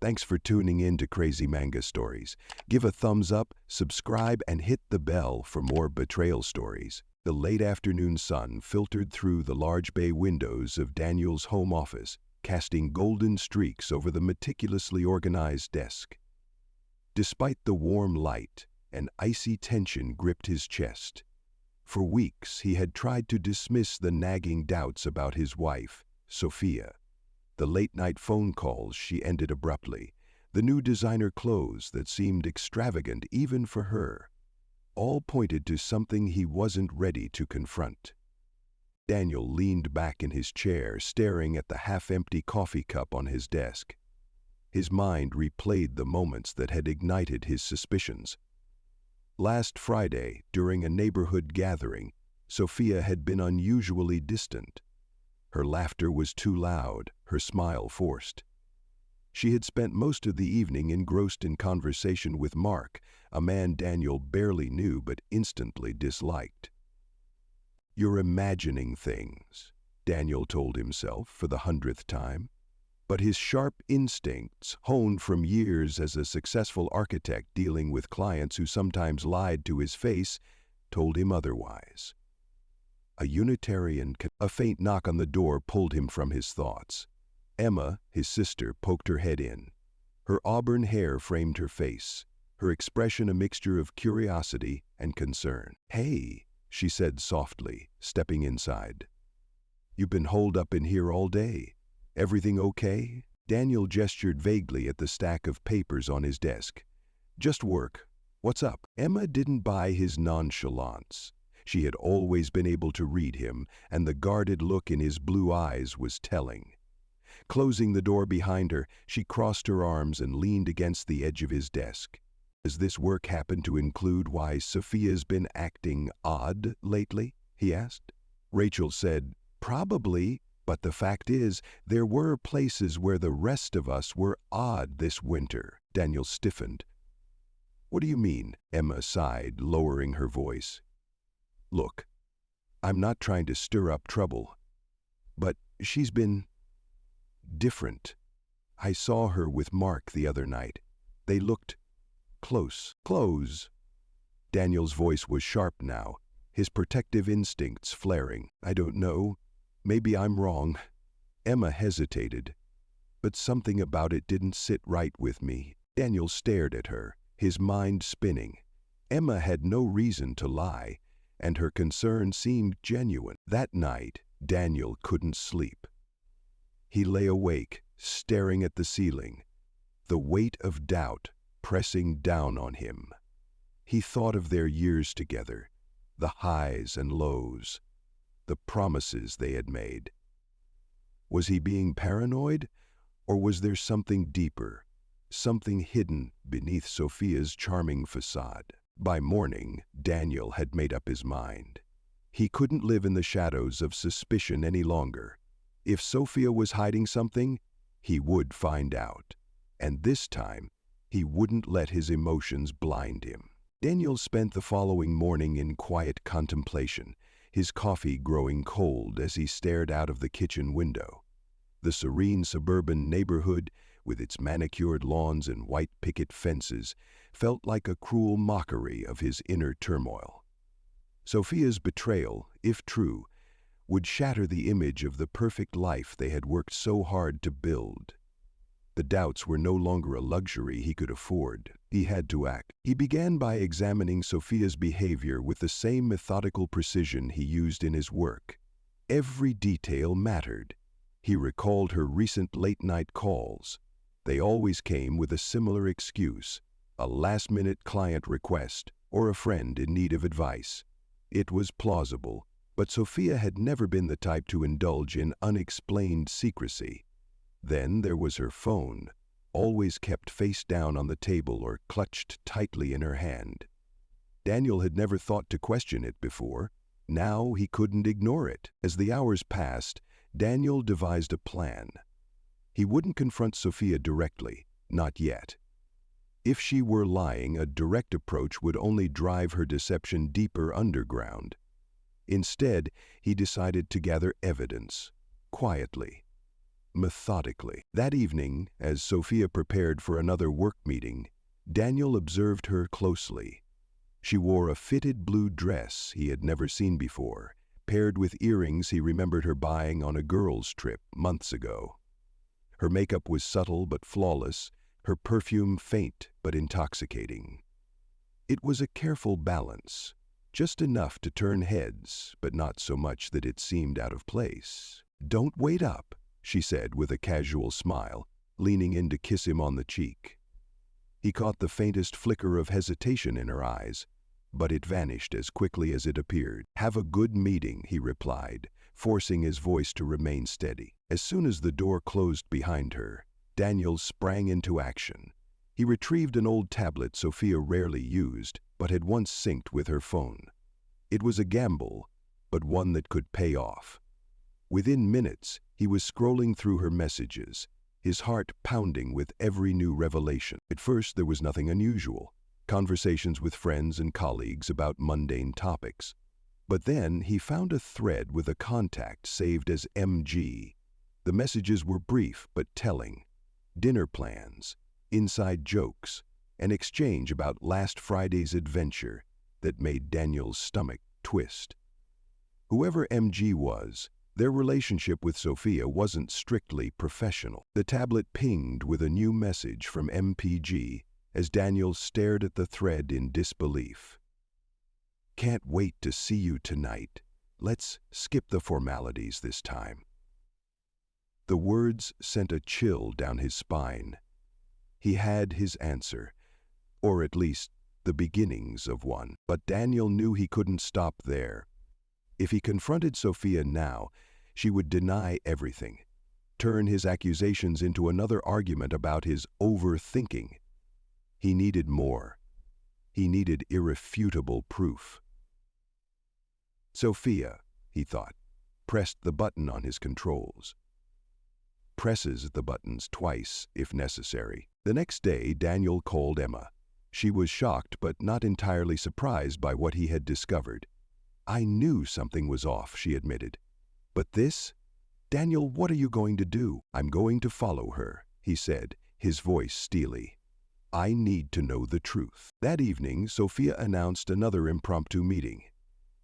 Thanks for tuning in to Crazy Manga Stories. Give a thumbs up, subscribe, and hit the bell for more betrayal stories. The late afternoon sun filtered through the large bay windows of Daniel's home office, casting golden streaks over the meticulously organized desk. Despite the warm light, an icy tension gripped his chest. For weeks, he had tried to dismiss the nagging doubts about his wife, Sophia. The late-night phone calls she ended abruptly, the new designer clothes that seemed extravagant even for her, all pointed to something he wasn't ready to confront. Daniel leaned back in his chair, staring at the half-empty coffee cup on his desk. His mind replayed the moments that had ignited his suspicions. Last Friday, during a neighborhood gathering, Sophia had been unusually distant. Her laughter was too loud, her smile forced. She had spent most of the evening engrossed in conversation with Mark, a man Daniel barely knew but instantly disliked. "You're imagining things," Daniel told himself for the 100th time. But his sharp instincts, honed from years as a successful architect dealing with clients who sometimes lied to his face, told him otherwise. A faint knock on the door pulled him from his thoughts. Emma, his sister, poked her head in. Her auburn hair framed her face, her expression a mixture of curiosity and concern. "Hey," she said softly, stepping inside. "You've been holed up in here all day. Everything okay?" Daniel gestured vaguely at the stack of papers on his desk. "Just work. What's up?" Emma didn't buy his nonchalance. She had always been able to read him, and the guarded look in his blue eyes was telling. Closing the door behind her, she crossed her arms and leaned against the edge of his desk. "Does this work happen to include why Sophia's been acting odd lately?" he asked. Rachel said, "Probably, but the fact is, there were places where the rest of us were odd this winter." Daniel stiffened. "What do you mean?" Emma sighed, lowering her voice. "Look, I'm not trying to stir up trouble, but she's been different. I saw her with Mark the other night. They looked close." "Close?" Daniel's voice was sharp now, his protective instincts flaring. "I don't know. Maybe I'm wrong." Emma hesitated, but something about it didn't sit right with me. Daniel stared at her, his mind spinning. Emma had no reason to lie, and her concern seemed genuine. That night, Daniel couldn't sleep. He lay awake, staring at the ceiling, the weight of doubt pressing down on him. He thought of their years together, the highs and lows, the promises they had made. Was he being paranoid, or was there something deeper, something hidden beneath Sophia's charming facade? By morning, Daniel had made up his mind. He couldn't live in the shadows of suspicion any longer. If Sophia was hiding something, he would find out. And this time, he wouldn't let his emotions blind him. Daniel spent the following morning in quiet contemplation, his coffee growing cold as he stared out of the kitchen window. The serene suburban neighborhood, with its manicured lawns and white picket fences, felt like a cruel mockery of his inner turmoil. Sophia's betrayal, if true, would shatter the image of the perfect life they had worked so hard to build. The doubts were no longer a luxury he could afford. He had to act. He began by examining Sophia's behavior with the same methodical precision he used in his work. Every detail mattered. He recalled her recent late-night calls. They always came with a similar excuse, a last-minute client request or a friend in need of advice. It was plausible, but Sophia had never been the type to indulge in unexplained secrecy. Then there was her phone, always kept face down on the table or clutched tightly in her hand. Daniel had never thought to question it before. Now he couldn't ignore it. As the hours passed, Daniel devised a plan. He wouldn't confront Sophia directly, not yet. If she were lying, a direct approach would only drive her deception deeper underground. Instead, he decided to gather evidence, quietly. methodically. That evening, as Sophia prepared for another work meeting, Daniel observed her closely. She wore a fitted blue dress he had never seen before, paired with earrings he remembered her buying on a girls' trip months ago. Her makeup was subtle but flawless, her perfume faint but intoxicating. It was a careful balance, just enough to turn heads, but not so much that it seemed out of place. "Don't wait up," she said with a casual smile, leaning in to kiss him on the cheek. He caught the faintest flicker of hesitation in her eyes, but it vanished as quickly as it appeared. "Have a good meeting," he replied, forcing his voice to remain steady. As soon as the door closed behind her, Daniel sprang into action. He retrieved an old tablet Sophia rarely used, but had once synced with her phone. It was a gamble, but one that could pay off. Within minutes, he was scrolling through her messages, his heart pounding with every new revelation. At first, there was nothing unusual, conversations with friends and colleagues about mundane topics. But then he found a thread with a contact saved as MG. The messages were brief but telling. Dinner plans, inside jokes, an exchange about last Friday's adventure that made Daniel's stomach twist. Whoever MG was, their relationship with Sophia wasn't strictly professional. The tablet pinged with a new message from MPG as Daniel stared at the thread in disbelief. "Can't wait to see you tonight. Let's skip the formalities this time." The words sent a chill down his spine. He had his answer, or at least the beginnings of one. But Daniel knew he couldn't stop there. If he confronted Sophia now, she would deny everything, turn his accusations into another argument about his overthinking. He needed more. He needed irrefutable proof. Sophia, he thought, pressed the button on his controls. Presses the buttons twice, if necessary. The next day, Daniel called Emma. She was shocked but not entirely surprised by what he had discovered. "I knew something was off," she admitted. "But this? Daniel, what are you going to do?" "I'm going to follow her," he said, his voice steely. "I need to know the truth." That evening, Sophia announced another impromptu meeting.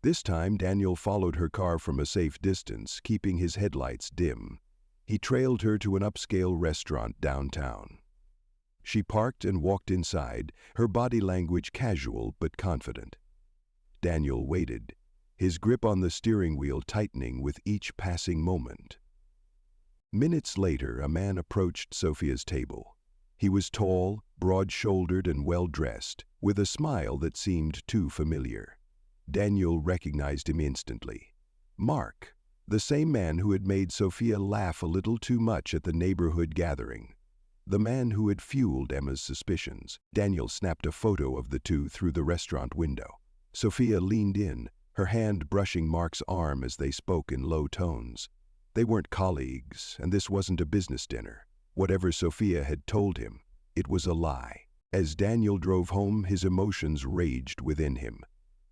This time, Daniel followed her car from a safe distance, keeping his headlights dim. He trailed her to an upscale restaurant downtown. She parked and walked inside, her body language casual but confident. Daniel waited, his grip on the steering wheel tightening with each passing moment. Minutes later, a man approached Sophia's table. He was tall, broad-shouldered, and well-dressed, with a smile that seemed too familiar. Daniel recognized him instantly. Mark, the same man who had made Sophia laugh a little too much at the neighborhood gathering. The man who had fueled Emma's suspicions. Daniel snapped a photo of the two through the restaurant window. Sophia leaned in, her hand brushing Mark's arm as they spoke in low tones. They weren't colleagues, and this wasn't a business dinner. Whatever Sophia had told him, it was a lie. As Daniel drove home, his emotions raged within him.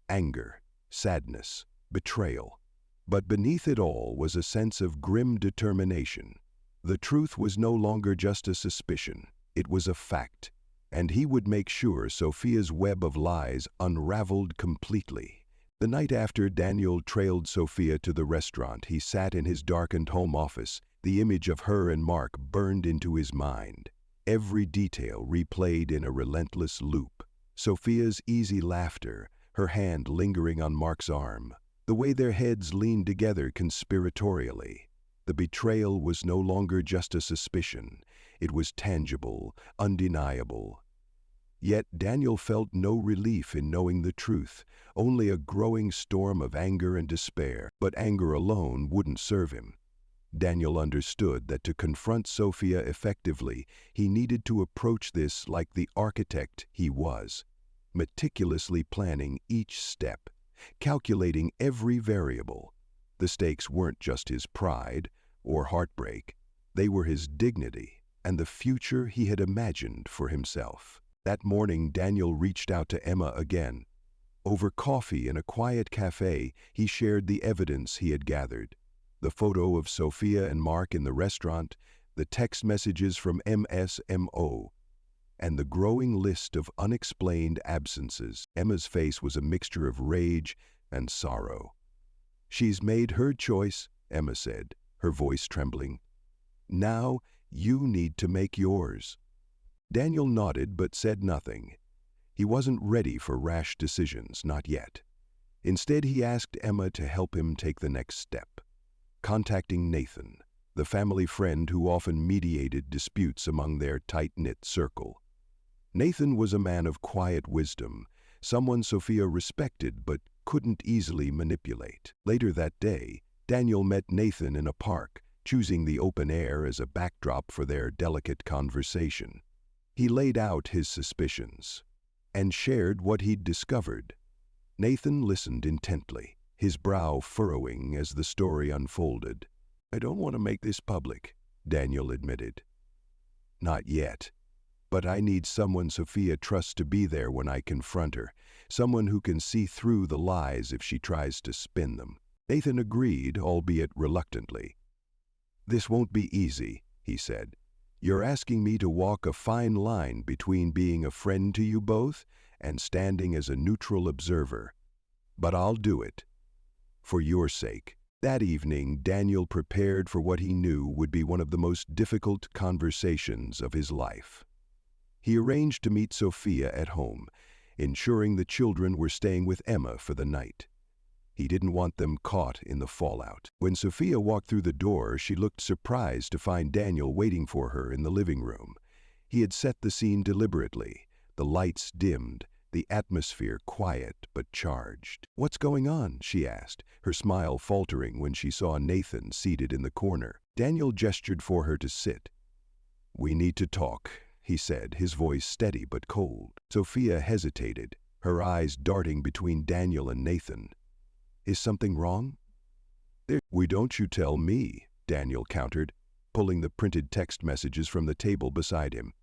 Anger, sadness, betrayal. But beneath it all was a sense of grim determination. The truth was no longer just a suspicion, it was a fact, and he would make sure Sophia's web of lies unraveled completely. The night after Daniel trailed Sophia to the restaurant, he sat in his darkened home office, the image of her and Mark burned into his mind. Every detail replayed in a relentless loop. Sophia's easy laughter, her hand lingering on Mark's arm, the way their heads leaned together conspiratorially. The betrayal was no longer just a suspicion. It was tangible, undeniable. Yet Daniel felt no relief in knowing the truth, only a growing storm of anger and despair. But anger alone wouldn't serve him. Daniel understood that to confront Sophia effectively, he needed to approach this like the architect he was, meticulously planning each step, calculating every variable. The stakes weren't just his pride or heartbreak, they were his dignity and the future he had imagined for himself. That morning, Daniel reached out to Emma again. Over coffee in a quiet cafe, he shared the evidence he had gathered. The photo of Sophia and Mark in the restaurant, the text messages from MSMO, and the growing list of unexplained absences. Emma's face was a mixture of rage and sorrow. "She's made her choice," Emma said, her voice trembling. "Now you need to make yours." Daniel nodded but said nothing. He wasn't ready for rash decisions, not yet. Instead, he asked Emma to help him take the next step, contacting Nathan, the family friend who often mediated disputes among their tight-knit circle. Nathan was a man of quiet wisdom, someone Sophia respected but couldn't easily manipulate. Later that day, Daniel met Nathan in a park, choosing the open air as a backdrop for their delicate conversation. He laid out his suspicions and shared what he'd discovered. Nathan listened intently, his brow furrowing as the story unfolded. "I don't want to make this public," Daniel admitted. "Not yet. But I need someone Sophia trusts to be there when I confront her, someone who can see through the lies if she tries to spin them." Nathan agreed, albeit reluctantly. "This won't be easy," he said. "You're asking me to walk a fine line between being a friend to you both and standing as a neutral observer. But I'll do it. For your sake." That evening, Daniel prepared for what he knew would be one of the most difficult conversations of his life. He arranged to meet Sophia at home, ensuring the children were staying with Emma for the night. He didn't want them caught in the fallout. When Sophia walked through the door, she looked surprised to find Daniel waiting for her in the living room. He had set the scene deliberately, the lights dimmed, the atmosphere quiet but charged. "What's going on?" she asked, her smile faltering when she saw Nathan seated in the corner. Daniel gestured for her to sit. "We need to talk," he said, his voice steady but cold. Sophia hesitated, her eyes darting between Daniel and Nathan. "Is something wrong?" "We don't you tell me," Daniel countered, pulling the printed text messages from the table beside him.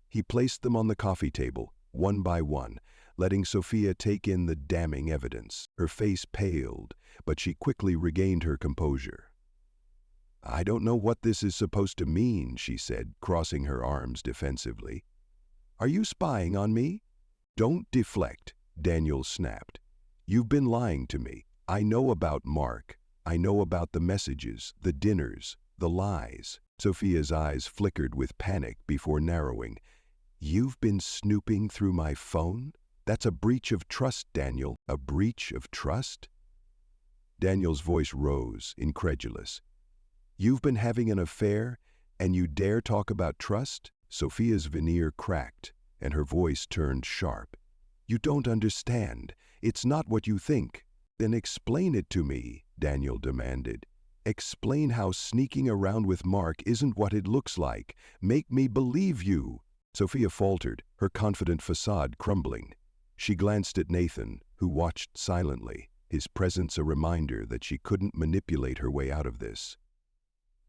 He placed them on the coffee table, one by one, letting Sophia take in the damning evidence. Her face paled, but she quickly regained her composure. "I don't know what this is supposed to mean," she said, crossing her arms defensively. "Are you spying on me?" "Don't deflect," Daniel snapped. "You've been lying to me. I know about Mark. I know about the messages, the dinners, the lies." Sophia's eyes flickered with panic before narrowing. "You've been snooping through my phone? That's a breach of trust, Daniel. A breach of trust?" Daniel's voice rose, incredulous. "You've been having an affair, and you dare talk about trust?" Sophia's veneer cracked, and her voice turned sharp. "You don't understand. It's not what you think." "Then explain it to me," Daniel demanded. "Explain how sneaking around with Mark isn't what it looks like. Make me believe you." Sophia faltered, her confident facade crumbling. She glanced at Nathan, who watched silently, his presence a reminder that she couldn't manipulate her way out of this.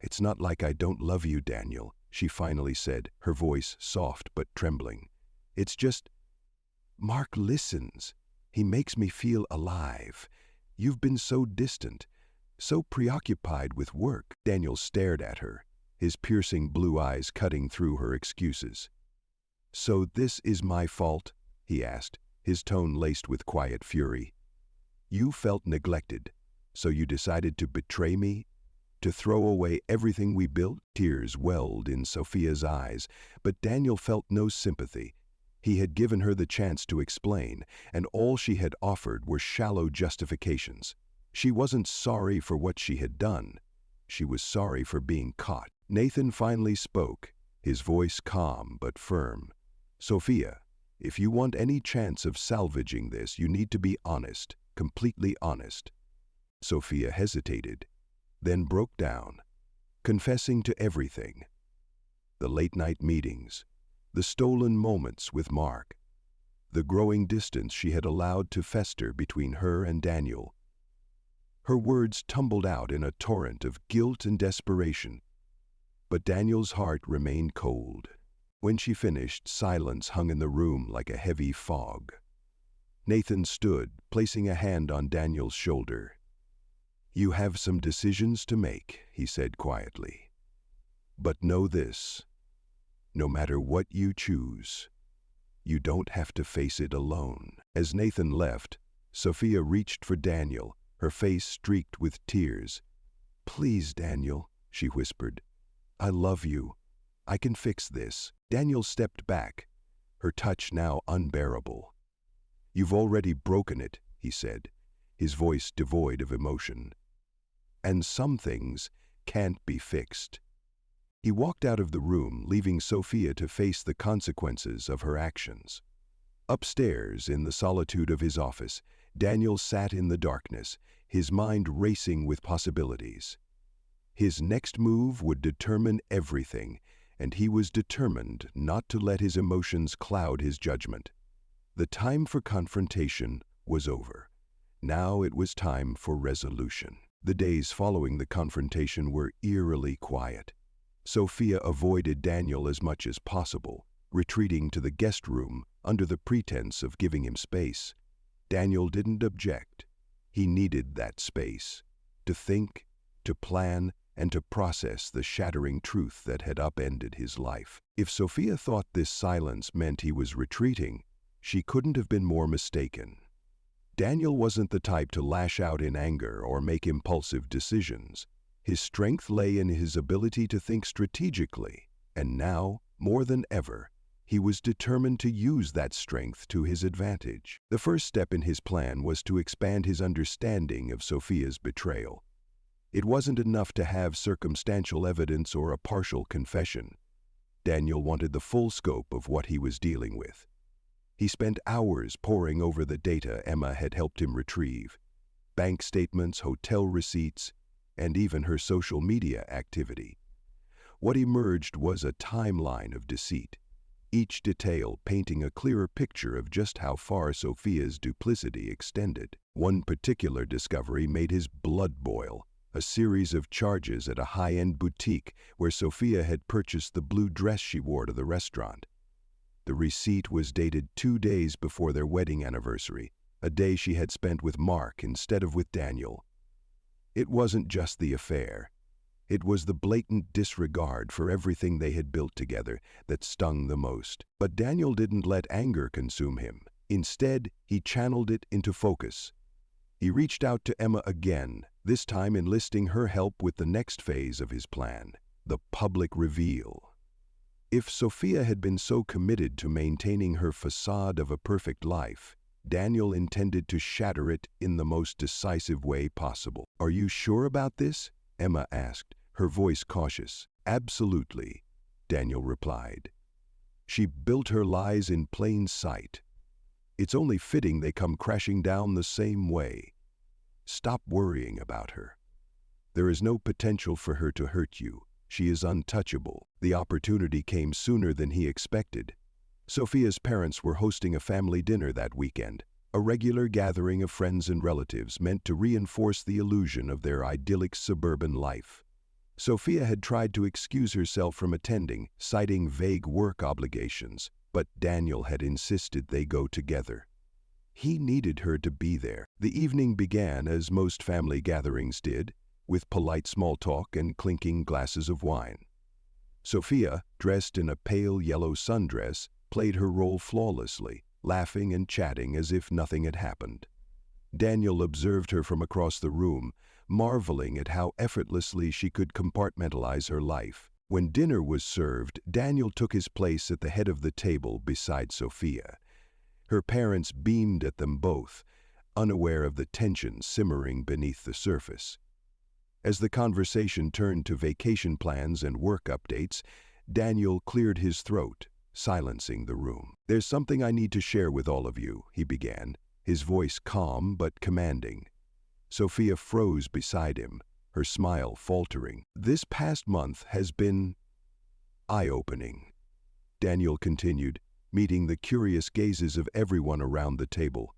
"It's not like I don't love you, Daniel," she finally said, her voice soft but trembling. "It's just, Mark listens. He makes me feel alive. You've been so distant, so preoccupied with work." Daniel stared at her, his piercing blue eyes cutting through her excuses. "So this is my fault?" he asked, his tone laced with quiet fury. "You felt neglected, so you decided to betray me? To throw away everything we built?" Tears welled in Sophia's eyes, but Daniel felt no sympathy. He had given her the chance to explain, and all she had offered were shallow justifications. She wasn't sorry for what she had done. She was sorry for being caught. Nathan finally spoke, his voice calm but firm. "Sophia, if you want any chance of salvaging this, you need to be honest, completely honest." Sophia hesitated, then broke down, confessing to everything. The late-night meetings, the stolen moments with Mark, the growing distance she had allowed to fester between her and Daniel. Her words tumbled out in a torrent of guilt and desperation, but Daniel's heart remained cold. When she finished, silence hung in the room like a heavy fog. Nathan stood, placing a hand on Daniel's shoulder. "You have some decisions to make," he said quietly. "But know this, no matter what you choose, you don't have to face it alone." As Nathan left, Sophia reached for Daniel, her face streaked with tears. "Please, Daniel," she whispered. "I love you. I can fix this." Daniel stepped back, her touch now unbearable. "You've already broken it," he said, his voice devoid of emotion. "And some things can't be fixed." He walked out of the room, leaving Sophia to face the consequences of her actions. Upstairs, in the solitude of his office, Daniel sat in the darkness, his mind racing with possibilities. His next move would determine everything, and he was determined not to let his emotions cloud his judgment. The time for confrontation was over. Now it was time for resolution. The days following the confrontation were eerily quiet. Sophia avoided Daniel as much as possible, retreating to the guest room under the pretense of giving him space. Daniel didn't object. He needed that space to think, to plan, and to process the shattering truth that had upended his life. If Sophia thought this silence meant he was retreating, she couldn't have been more mistaken. Daniel wasn't the type to lash out in anger or make impulsive decisions. His strength lay in his ability to think strategically, and now, more than ever, he was determined to use that strength to his advantage. The first step in his plan was to expand his understanding of Sophia's betrayal. It wasn't enough to have circumstantial evidence or a partial confession. Daniel wanted the full scope of what he was dealing with. He spent hours poring over the data Emma had helped him retrieve: bank statements, hotel receipts, and even her social media activity. What emerged was a timeline of deceit, each detail painting a clearer picture of just how far Sophia's duplicity extended. One particular discovery made his blood boil: a series of charges at a high-end boutique where Sophia had purchased the blue dress she wore to the restaurant. The receipt was dated 2 days before their wedding anniversary, a day she had spent with Mark instead of with Daniel. It wasn't just the affair. It was the blatant disregard for everything they had built together that stung the most. But Daniel didn't let anger consume him. Instead, he channeled it into focus. He reached out to Emma again, this time enlisting her help with the next phase of his plan: the public reveal. If Sophia had been so committed to maintaining her facade of a perfect life, Daniel intended to shatter it in the most decisive way possible. "Are you sure about this?" Emma asked, her voice cautious. "Absolutely," Daniel replied. "She built her lies in plain sight. It's only fitting they come crashing down the same way. Stop worrying about her. There is no potential for her to hurt you. She is untouchable." The opportunity came sooner than he expected. Sophia's parents were hosting a family dinner that weekend, a regular gathering of friends and relatives meant to reinforce the illusion of their idyllic suburban life. Sophia had tried to excuse herself from attending, citing vague work obligations, but Daniel had insisted they go together. He needed her to be there. The evening began as most family gatherings did, with polite small talk and clinking glasses of wine. Sophia, dressed in a pale yellow sundress, played her role flawlessly, laughing and chatting as if nothing had happened. Daniel observed her from across the room, marveling at how effortlessly she could compartmentalize her life. When dinner was served, Daniel took his place at the head of the table beside Sophia. Her parents beamed at them both, unaware of the tension simmering beneath the surface. As the conversation turned to vacation plans and work updates, Daniel cleared his throat, silencing the room. "There's something I need to share with all of you," he began, his voice calm but commanding. Sophia froze beside him, her smile faltering. "This past month has been eye-opening," Daniel continued, meeting the curious gazes of everyone around the table.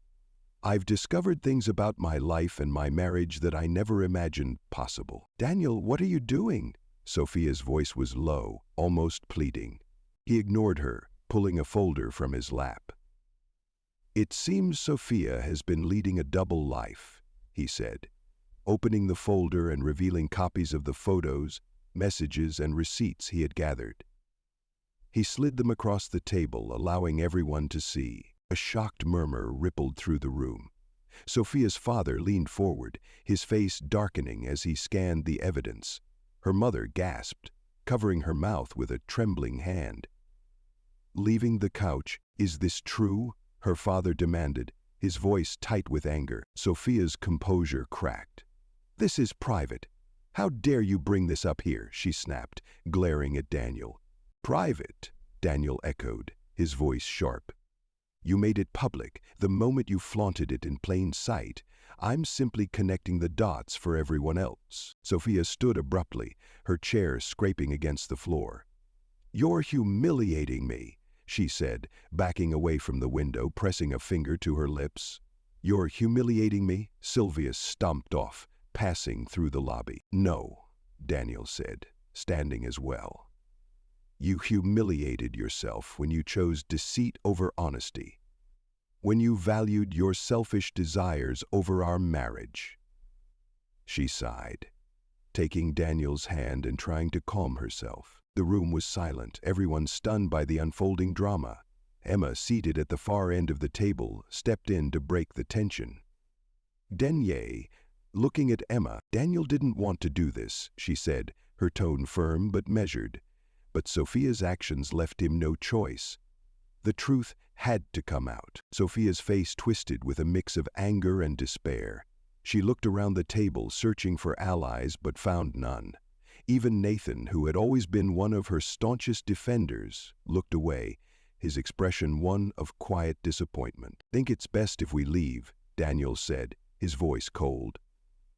"I've discovered things about my life and my marriage that I never imagined possible." "Daniel, what are you doing?" Sophia's voice was low, almost pleading. He ignored her, pulling a folder from his lap. "It seems Sophia has been leading a double life," he said. opening the folder and revealing copies of the photos, messages, and receipts he had gathered. He slid them across the table, allowing everyone to see. A shocked murmur rippled through the room. Sophia's father leaned forward, his face darkening as he scanned the evidence. Her mother gasped, covering her mouth with a trembling hand. Leaving the couch, "Is this true?" her father demanded, his voice tight with anger. Sophia's composure cracked. "This is private. How dare you bring this up here?" she snapped, glaring at Daniel. "Private?" Daniel echoed, his voice sharp. "You made it public the moment you flaunted it in plain sight. I'm simply connecting the dots for everyone else." Sophia stood abruptly, her chair scraping against the floor. "You're humiliating me," she said, backing away from the window, pressing a finger to her lips. "You're humiliating me?" Sylvia stomped off, passing through the lobby. "No," Daniel said, standing as well. "You humiliated yourself when you chose deceit over honesty, when you valued your selfish desires over our marriage." She sighed, taking Daniel's hand and trying to calm herself. The room was silent, everyone stunned by the unfolding drama. Emma, seated at the far end of the table, stepped in to break the tension. Denier, looking at Emma, "Daniel didn't want to do this," she said, her tone firm but measured. But Sophia's actions left him no choice. The truth had to come out. Sophia's face twisted with a mix of anger and despair. She looked around the table, searching for allies, but found none. Even Nathan, who had always been one of her staunchest defenders, looked away, his expression one of quiet disappointment. "Think it's best if we leave," Daniel said, his voice cold.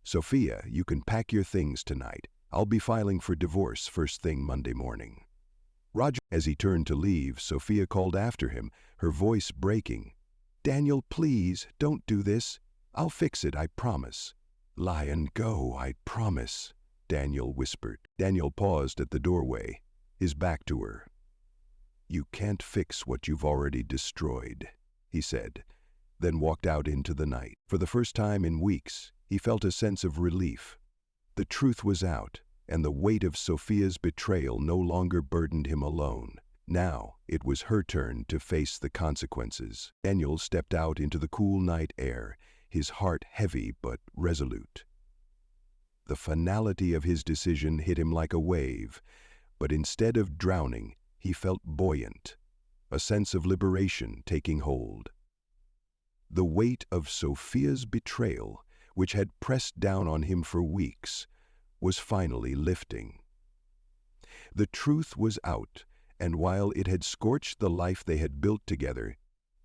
"Sophia, you can pack your things tonight. I'll be filing for divorce first thing Monday morning." Roger, as he turned to leave, Sophia called after him, her voice breaking. "Daniel, please, don't do this. I'll fix it, I promise." "Lie and go, I promise," Daniel whispered. Daniel paused at the doorway, his back to her. "You can't fix what you've already destroyed," he said, then walked out into the night. For the first time in weeks, he felt a sense of relief. The truth was out, and the weight of Sophia's betrayal no longer burdened him alone. Now it was her turn to face the consequences. Daniel stepped out into the cool night air, his heart heavy but resolute. The finality of his decision hit him like a wave, but instead of drowning, he felt buoyant, a sense of liberation taking hold. The weight of Sophia's betrayal, which had pressed down on him for weeks, was finally lifting. The truth was out, and while it had scorched the life they had built together,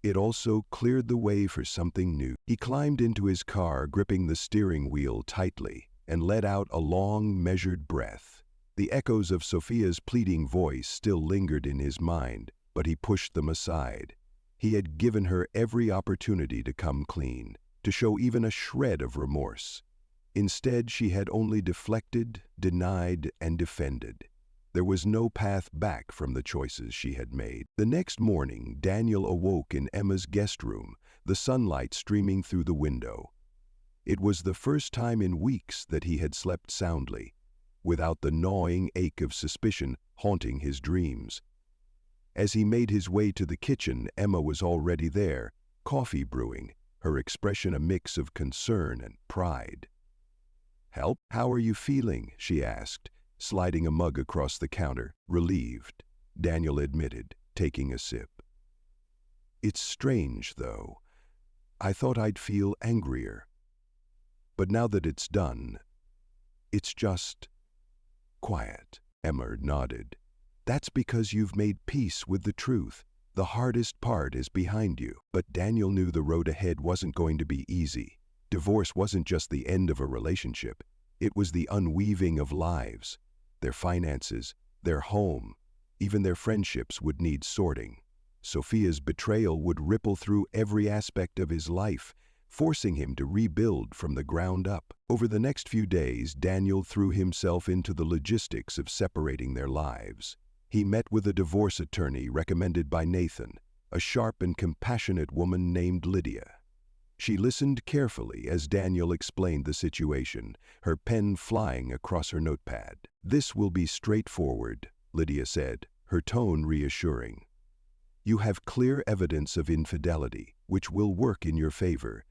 it also cleared the way for something new. He climbed into his car, gripping the steering wheel tightly, and let out a long, measured breath. The echoes of Sophia's pleading voice still lingered in his mind, but he pushed them aside. He had given her every opportunity to come clean, to show even a shred of remorse. Instead, she had only deflected, denied, and defended. There was no path back from the choices she had made. The next morning, Daniel awoke in Emma's guest room, the sunlight streaming through the window. It was the first time in weeks that he had slept soundly, without the gnawing ache of suspicion haunting his dreams. As he made his way to the kitchen, Emma was already there, coffee brewing, her expression a mix of concern and pride. "Help? How are you feeling?" she asked, sliding a mug across the counter. "Relieved," Daniel admitted, taking a sip. "It's strange, though. I thought I'd feel angrier. But now that it's done, it's just quiet." Emma nodded. "That's because you've made peace with the truth. The hardest part is behind you." But Daniel knew the road ahead wasn't going to be easy. Divorce wasn't just the end of a relationship. It was the unweaving of lives. Their finances, their home, even their friendships would need sorting. Sophia's betrayal would ripple through every aspect of his life, forcing him to rebuild from the ground up. Over the next few days, Daniel threw himself into the logistics of separating their lives. He met with a divorce attorney recommended by Nathan, a sharp and compassionate woman named Lydia. She listened carefully as Daniel explained the situation, her pen flying across her notepad. "This will be straightforward," Lydia said, her tone reassuring. "You have clear evidence of infidelity, which will work in your favor,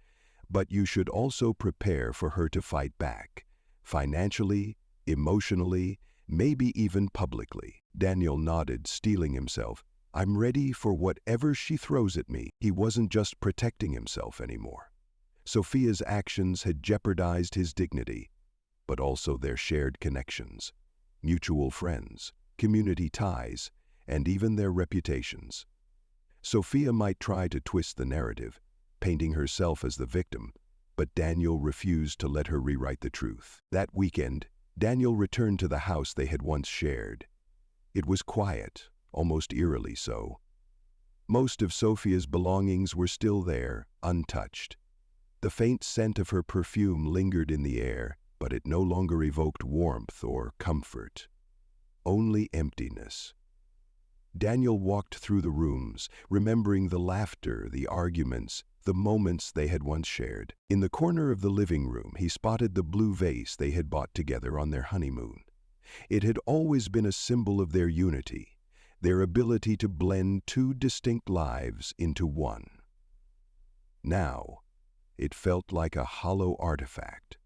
but you should also prepare for her to fight back, financially, emotionally, maybe even publicly." Daniel nodded, steeling himself. "I'm ready for whatever she throws at me." He wasn't just protecting himself anymore. Sophia's actions had jeopardized his dignity, but also their shared connections, mutual friends, community ties, and even their reputations. Sophia might try to twist the narrative, painting herself as the victim, but Daniel refused to let her rewrite the truth. That weekend, Daniel returned to the house they had once shared. It was quiet, almost eerily so. Most of Sophia's belongings were still there, untouched. The faint scent of her perfume lingered in the air, but it no longer evoked warmth or comfort. Only emptiness. Daniel walked through the rooms, remembering the laughter, the arguments, the moments they had once shared. In the corner of the living room, he spotted the blue vase they had bought together on their honeymoon. It had always been a symbol of their unity, their ability to blend two distinct lives into one. Now, it felt like a hollow artifact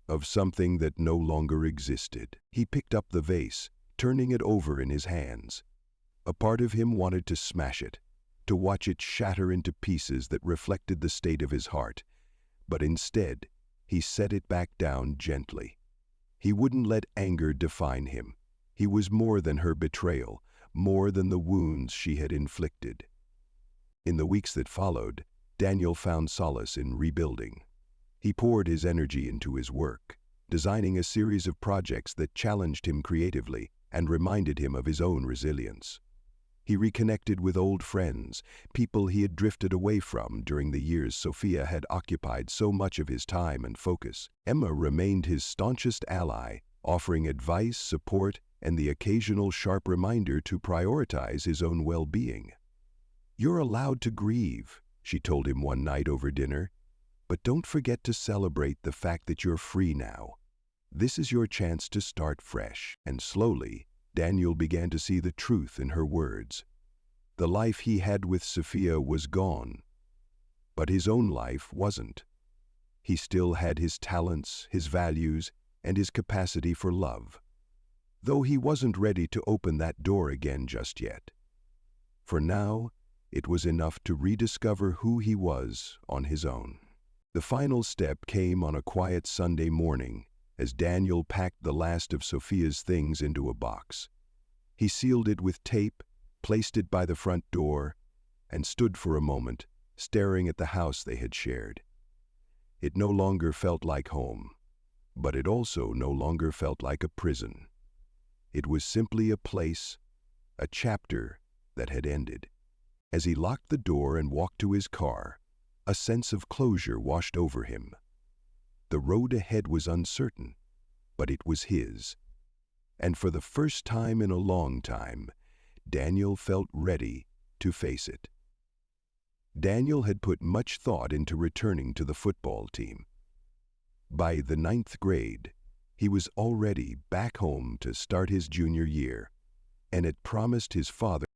of something that no longer existed. He picked up the vase, turning it over in his hands. A part of him wanted to smash it, to watch it shatter into pieces that reflected the state of his heart, but instead, he set it back down gently. He wouldn't let anger define him. He was more than her betrayal, more than the wounds she had inflicted. In the weeks that followed, Daniel found solace in rebuilding. He poured his energy into his work, designing a series of projects that challenged him creatively and reminded him of his own resilience. He reconnected with old friends, people he had drifted away from during the years Sophia had occupied so much of his time and focus. Emma remained his staunchest ally, offering advice, support, and the occasional sharp reminder to prioritize his own well-being. "You're allowed to grieve," she told him one night over dinner, "but don't forget to celebrate the fact that you're free now. This is your chance to start fresh." And slowly, Daniel began to see the truth in her words. The life he had with Sophia was gone, but his own life wasn't. He still had his talents, his values, and his capacity for love, though he wasn't ready to open that door again just yet. For now, it was enough to rediscover who he was on his own. The final step came on a quiet Sunday morning, as Daniel packed the last of Sophia's things into a box. He sealed it with tape, placed it by the front door, and stood for a moment, staring at the house they had shared. It no longer felt like home, but it also no longer felt like a prison. It was simply a place, a chapter that had ended. As he locked the door and walked to his car, a sense of closure washed over him. The road ahead was uncertain, but it was his. And for the first time in a long time, Daniel felt ready to face it. Daniel had put much thought into returning to the football team. By the 9th grade, he was already back home to start his junior year, and had promised his father